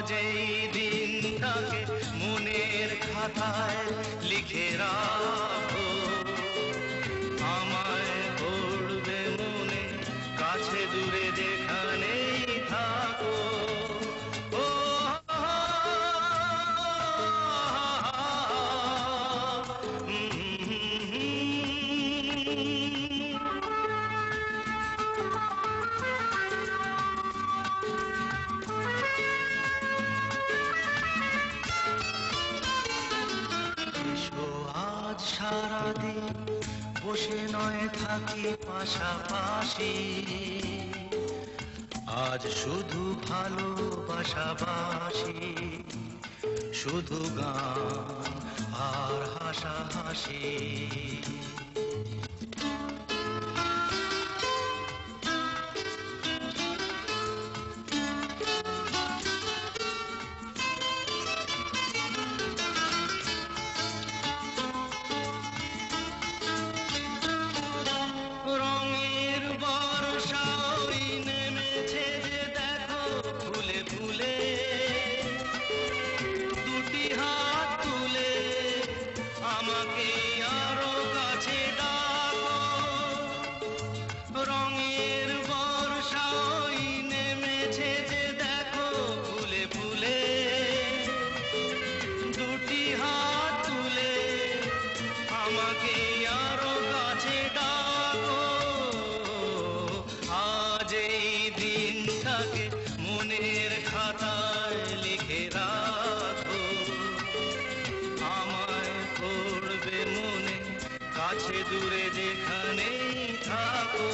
এই দিনটাকে মনের খাতায় লিখে রাখো, আমায় পড়বে মনে কাছে দূরে যেখানেই থাকো। ও আজ সারাদিন বসে নয় থাকি পাশাপাশি, আজ শুধু ভালোবাসাবাসি, শুধু গান আর হাসাহাসি। রঙের বর্ষা ওই নেমেছে যে দেখো ফুলে ফুলে, দুটি হাত তুলে আমাকে আরো কাছে ডাকো। রঙের বর্ষা ওই নেমেছে যে দেখো ফুলে ফুলে, দুটি হাত তুলে আমাকে আরো কাছে ডাকো। আজ এই দিনটাকে মনের খাতায় লিখে রাখো, আমায় পড়বে মনে কাছে দূরে যেখানেই থাকো।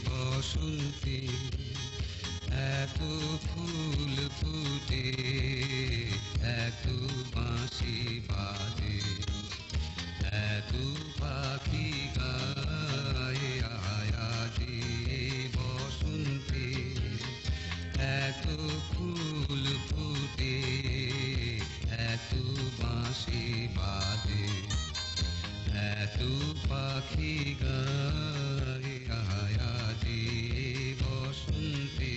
বসন্তে এত ফুল ফুটে, এত বাঁশি বাজে, এত পাখি গায়ে। আয়াজি বসন্তে এত ফুল ফুটে, এত বাঁশি বাজে, এত পাখি গায়ে। আয়াজি বসন্তে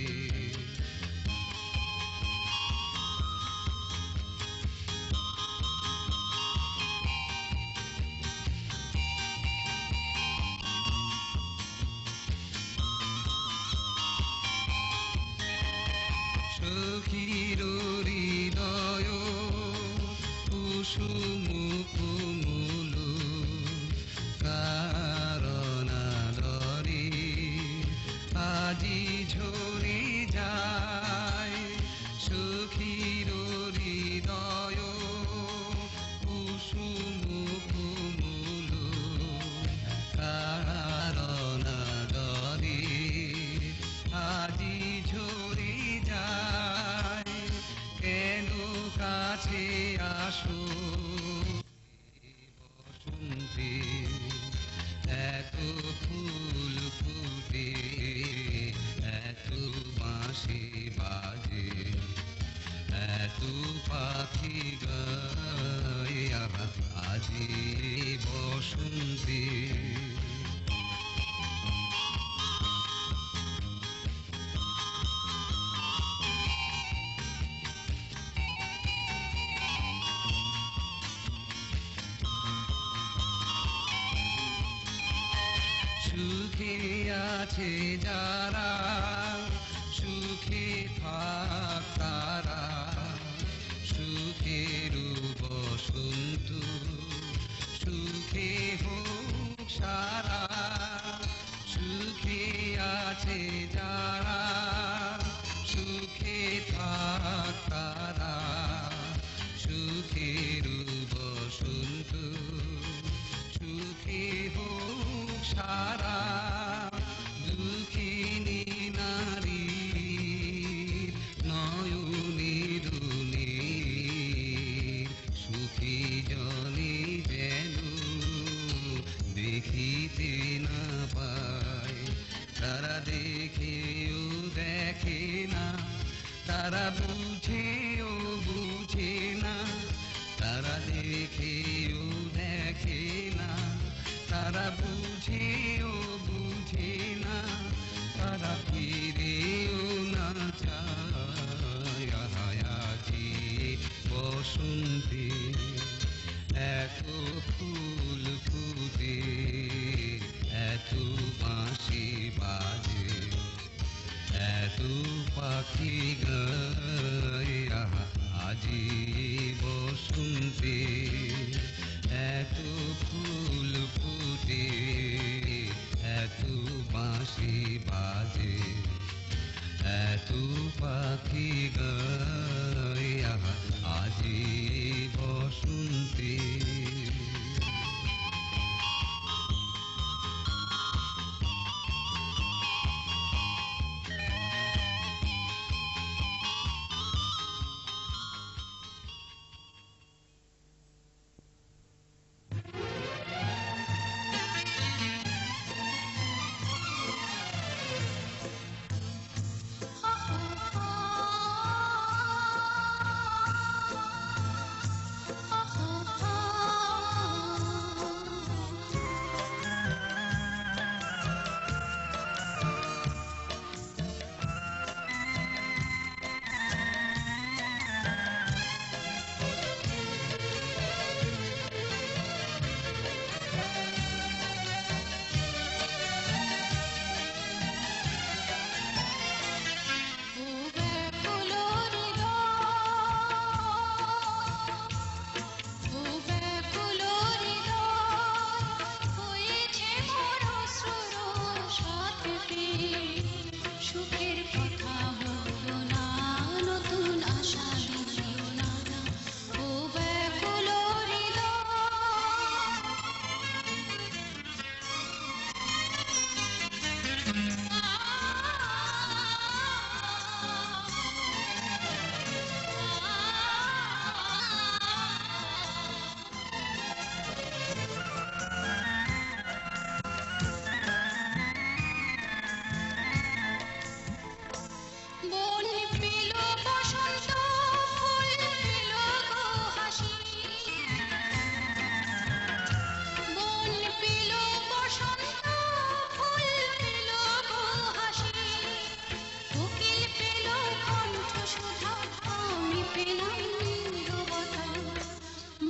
সখীর হৃদয় কুসুম কুমুল, কারণাদরে আজি ঝরে যায়। সখীর হৃদয় কুসুম কুমুল, কারণাদরে আজি ঝরে যায়। কেন কাছে আসো বসন্তে, এত ফুল ফুটে। সুখে আছে যারা, সুখে থাক তারা, সুখের বসন্ত সুখে হোক সারা। সুখে আছে যারা, সুখে থাক তারা, সুখের বসন্ত সুখে হোক সারা। দুঃখিনী নারী নয়নে দুনির সুখী জলে যেন দেখিতে না পায়। তারা দেখেও দেখে না, তারা বুঝেও বুঝে না। তারা দেখেও দেখে না, তারা বুঝেও বুঝে না। তারা ফিরেও না চায়। আজি বসন্তে এত ফুল ফুটে, এত বাঁশি বাজে, এত পাখি গায়। আজি বসন্তে এত ফুল ফুটে, এত বাঁশি বাজে, এত পাখি গায়। আজি বসন্তে।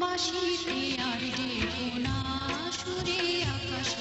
বাঁশিতে আর দেখো না সুরে আকাশ